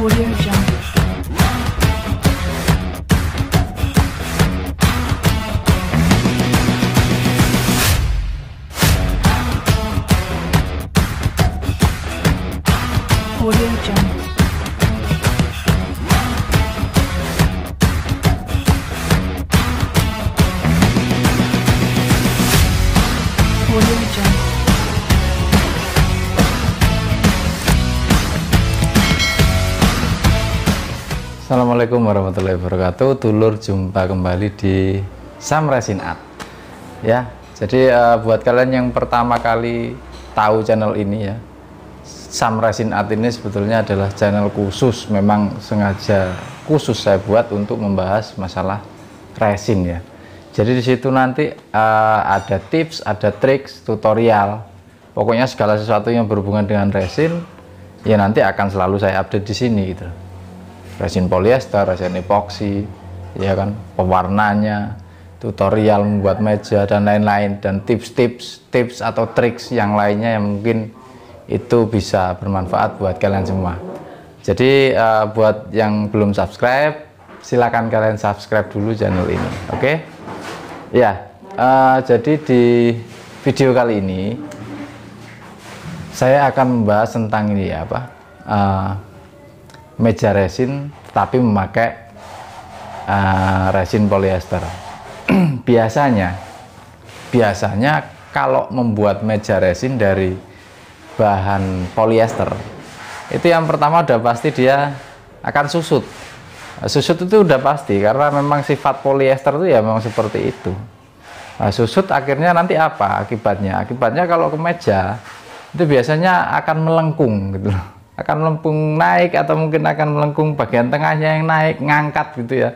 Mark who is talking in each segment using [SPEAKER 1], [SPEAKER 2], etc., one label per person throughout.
[SPEAKER 1] Audio Jungle. Audio Jungle. Audio Jungle.
[SPEAKER 2] Assalamualaikum warahmatullahi wabarakatuh. Dulur, jumpa kembali di Sam Resin Art. Ya, jadi buat kalian yang pertama kali tahu channel ini ya, Sam Resin Art ini sebetulnya adalah channel khusus, memang sengaja khusus saya buat untuk membahas masalah resin ya. Jadi di situ nanti ada tips, ada triks, tutorial, pokoknya segala sesuatu yang berhubungan dengan resin ya nanti akan selalu saya update di sini gitu. Resin polyester, resin epoksi, ya kan, pewarnanya, tutorial membuat meja dan lain-lain, dan tips atau triks yang lainnya yang mungkin itu bisa bermanfaat buat kalian semua. Jadi buat yang belum subscribe, silakan kalian subscribe dulu channel ini, oke? Ya, jadi di video kali ini saya akan membahas tentang ini ya, meja resin tapi memakai resin polyester. biasanya kalau membuat meja resin dari bahan polyester itu yang pertama udah pasti dia akan susut itu udah pasti, karena memang sifat polyester itu ya memang seperti itu. Susut akhirnya nanti apa akibatnya kalau ke meja itu biasanya akan melengkung gitu loh, akan melengkung naik, atau mungkin akan melengkung bagian tengahnya yang naik, ngangkat gitu ya,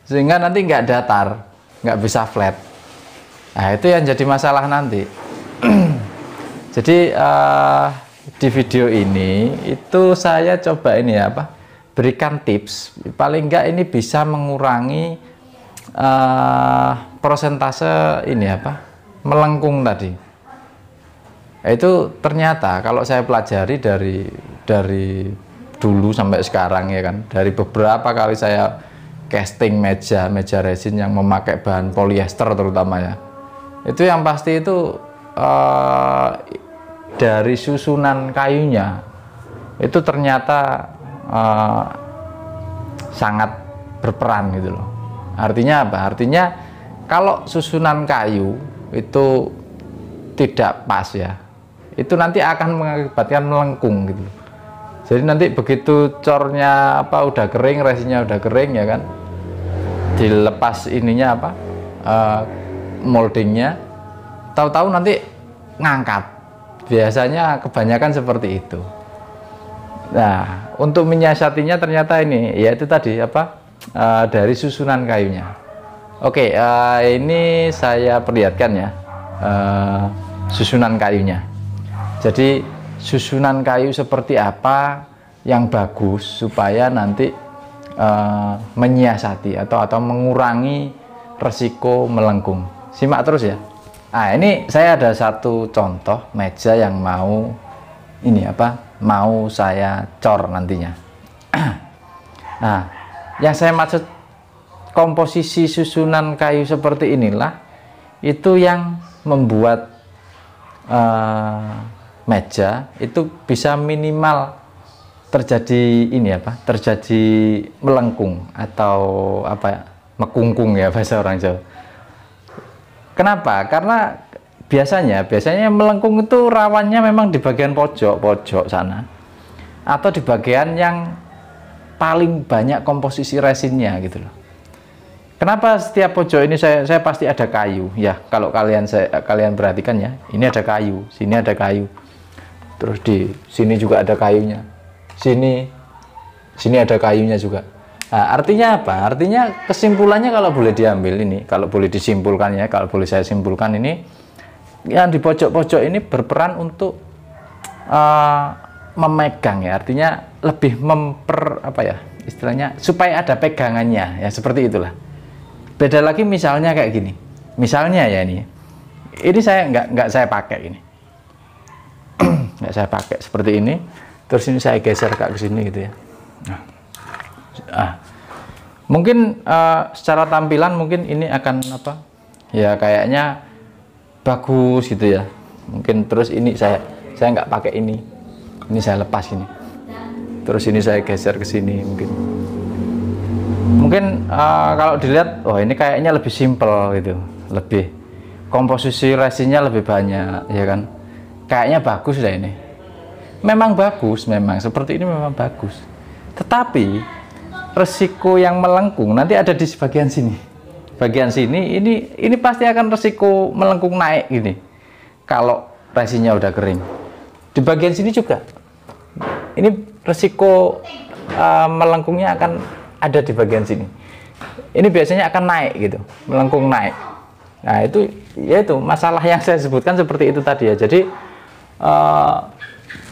[SPEAKER 2] sehingga nanti nggak datar, nggak bisa flat. Nah itu yang jadi masalah nanti. Jadi di video ini itu saya coba ini ya, berikan tips, paling nggak ini bisa mengurangi persentase ini melengkung tadi. Itu ternyata kalau saya pelajari dari dulu sampai sekarang ya kan, dari beberapa kali saya casting meja resin yang memakai bahan polyester terutama ya, itu yang pasti itu dari susunan kayunya itu ternyata sangat berperan gitu loh. Artinya apa? Artinya kalau susunan kayu itu tidak pas ya, itu nanti akan mengakibatkan melengkung gitu. Jadi nanti begitu cornya udah kering, resinnya udah kering ya kan, dilepas ininya moldingnya, tahu-tahu nanti ngangkat. Biasanya kebanyakan seperti itu. Nah, untuk menyiasatinya ternyata ini yaitu tadi dari susunan kayunya. Oke, ini saya perlihatkan ya susunan kayunya. Jadi susunan kayu seperti apa yang bagus supaya nanti menyiasati atau mengurangi resiko melengkung. Simak terus ya. Nah, ini saya ada satu contoh meja yang mau ini mau saya cor nantinya. Nah, yang saya maksud komposisi susunan kayu seperti inilah itu yang membuat meja itu bisa minimal terjadi ini terjadi melengkung atau mekungkung ya bahasa orang Jawa. Kenapa? Karena biasanya melengkung itu rawannya memang di bagian pojok sana, atau di bagian yang paling banyak komposisi resinnya gitu loh. Kenapa setiap pojok ini saya pasti ada kayu ya? Kalau kalian perhatikan ya, ini ada kayu, sini ada kayu, terus di sini juga ada kayunya, sini ada kayunya juga. Nah, artinya apa? Artinya kesimpulannya kalau boleh diambil ini, kalau boleh disimpulkan ya, kalau boleh saya simpulkan ini, yang di pojok-pojok ini berperan untuk memegang ya, artinya lebih istilahnya supaya ada pegangannya ya, seperti itulah. Beda lagi misalnya kayak gini, misalnya ya ini saya nggak saya pakai ini, nggak saya pakai seperti ini, terus ini saya geser ke sini gitu ya. Mungkin secara tampilan mungkin ini akan apa ya, kayaknya bagus gitu ya. Mungkin terus ini saya nggak pakai ini saya lepas ini, terus ini saya geser ke sini. Mungkin kalau dilihat, oh ini kayaknya lebih simple gitu, lebih komposisi resinnya lebih banyak ya kan, kayaknya bagus lah ini. Memang bagus, memang seperti ini memang bagus, tetapi resiko yang melengkung nanti ada di bagian sini. Bagian sini ini pasti akan resiko melengkung naik gini kalau resinnya udah kering. Di bagian sini juga ini resiko melengkungnya akan ada di bagian sini. Ini biasanya akan naik gitu, melengkung naik. Nah itu yaitu masalah yang saya sebutkan seperti itu tadi ya. Jadi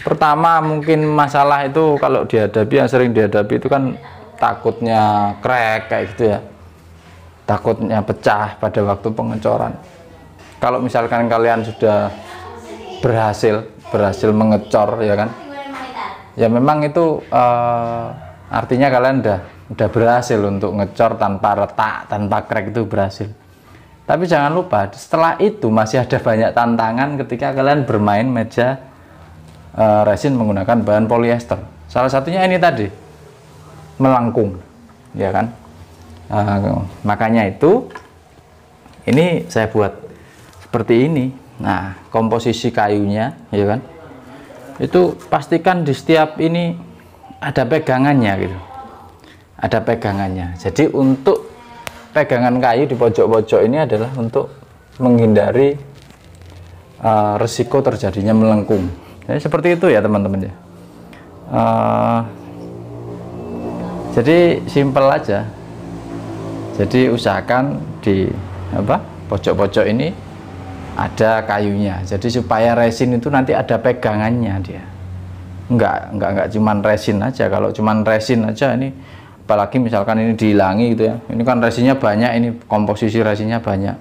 [SPEAKER 2] pertama mungkin masalah itu kalau dihadapi, yang sering dihadapi itu kan takutnya crack kayak gitu ya, takutnya pecah pada waktu pengecoran. Kalau misalkan kalian sudah berhasil mengecor ya kan, ya memang itu artinya kalian udah berhasil untuk ngecor tanpa retak, tanpa crack, itu berhasil. Tapi jangan lupa setelah itu masih ada banyak tantangan ketika kalian bermain meja resin menggunakan bahan polyester. Salah satunya ini tadi, melengkung ya kan. Makanya itu ini saya buat seperti ini. Nah komposisi kayunya ya kan, itu pastikan di setiap ini ada pegangannya gitu, ada pegangannya. Jadi untuk pegangan kayu di pojok-pojok ini adalah untuk menghindari resiko terjadinya melengkung. Jadi seperti itu ya teman-teman ya. Jadi simple aja. Jadi usahakan di pojok-pojok ini ada kayunya. Jadi supaya resin itu nanti ada pegangannya dia. Enggak cuman resin aja. Kalau cuman resin aja ini, apalagi misalkan ini dihilangi gitu ya. Ini kan resinnya banyak, ini komposisi resinnya banyak.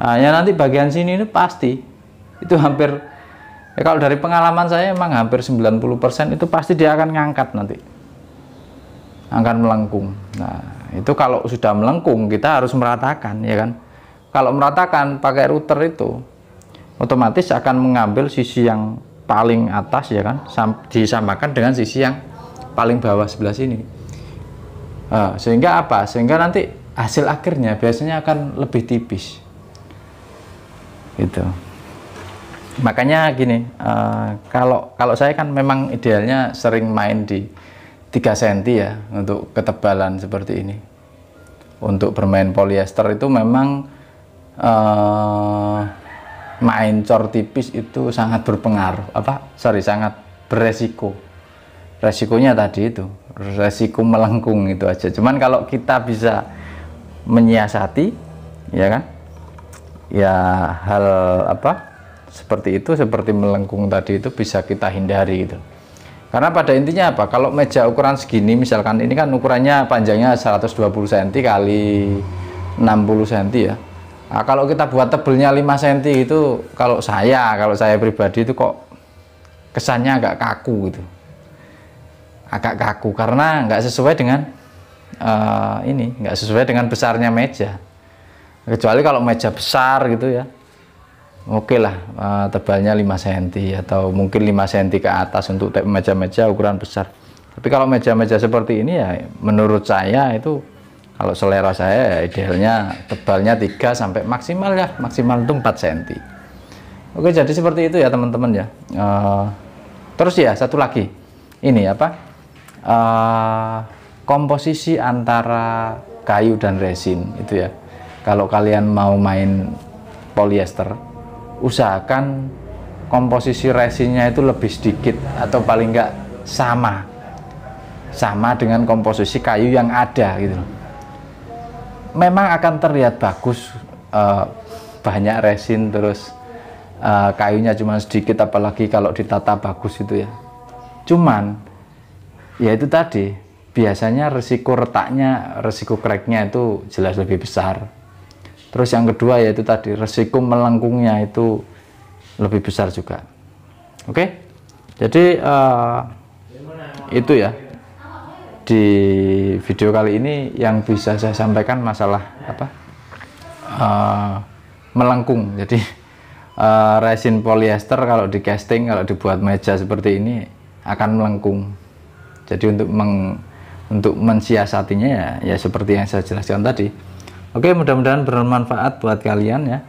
[SPEAKER 2] Nah, ya nanti bagian sini ini pasti itu hampir ya, kalau dari pengalaman saya emang hampir 90% itu pasti dia akan ngangkat nanti. Akan melengkung. Nah, itu kalau sudah melengkung kita harus meratakan ya kan. Kalau meratakan pakai router itu otomatis akan mengambil sisi yang paling atas ya kan, disamakan dengan sisi yang paling bawah sebelah sini. Sehingga apa? Sehingga nanti hasil akhirnya biasanya akan lebih tipis. Gitu. Makanya gini, kalau saya kan memang idealnya sering main di 3 cm ya untuk ketebalan seperti ini. Untuk bermain polyester itu memang main cor tipis itu sangat berpengaruh, sangat beresiko. Resikonya tadi itu, resiko melengkung itu aja. Cuman kalau kita bisa menyiasati, ya kan, ya hal seperti itu, seperti melengkung tadi itu bisa kita hindari gitu. Karena pada intinya apa? Kalau meja ukuran segini, misalkan ini kan ukurannya panjangnya 120 cm kali 60 cm ya. Nah, kalau kita buat tebelnya 5 cm itu, kalau saya pribadi itu kok kesannya agak kaku gitu. Agak kaku karena nggak sesuai dengan nggak sesuai dengan besarnya meja. Kecuali kalau meja besar gitu ya. Oke lah, tebalnya 5 cm atau mungkin 5 cm ke atas untuk meja-meja ukuran besar. Tapi kalau meja-meja seperti ini ya menurut saya itu, kalau selera saya ya idealnya tebalnya 3 sampai maksimal itu 4 cm. Oke, jadi seperti itu ya teman-teman ya. Terus ya satu lagi, ini komposisi antara kayu dan resin itu ya. Kalau kalian mau main polyester, usahakan komposisi resinnya itu lebih sedikit atau paling enggak sama dengan komposisi kayu yang ada gitu. Memang akan terlihat bagus banyak resin terus kayunya cuma sedikit, apalagi kalau ditata bagus itu ya. Cuman ya itu tadi, biasanya resiko retaknya, resiko cracknya itu jelas lebih besar. Terus yang kedua yaitu tadi, resiko melengkungnya itu lebih besar juga. Oke, jadi itu ya. di video kali ini yang bisa saya sampaikan masalah apa melengkung. Jadi resin polyester kalau di casting, kalau dibuat meja seperti ini akan melengkung. Jadi untuk mensiasatinya ya seperti yang saya jelaskan tadi. Oke, mudah-mudahan bermanfaat buat kalian ya.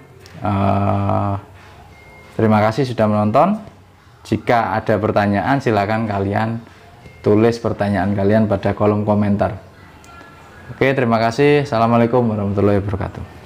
[SPEAKER 2] Terima kasih sudah menonton. Jika ada pertanyaan silakan kalian tulis pertanyaan kalian pada kolom komentar. Oke, terima kasih. Assalamualaikum warahmatullahi wabarakatuh.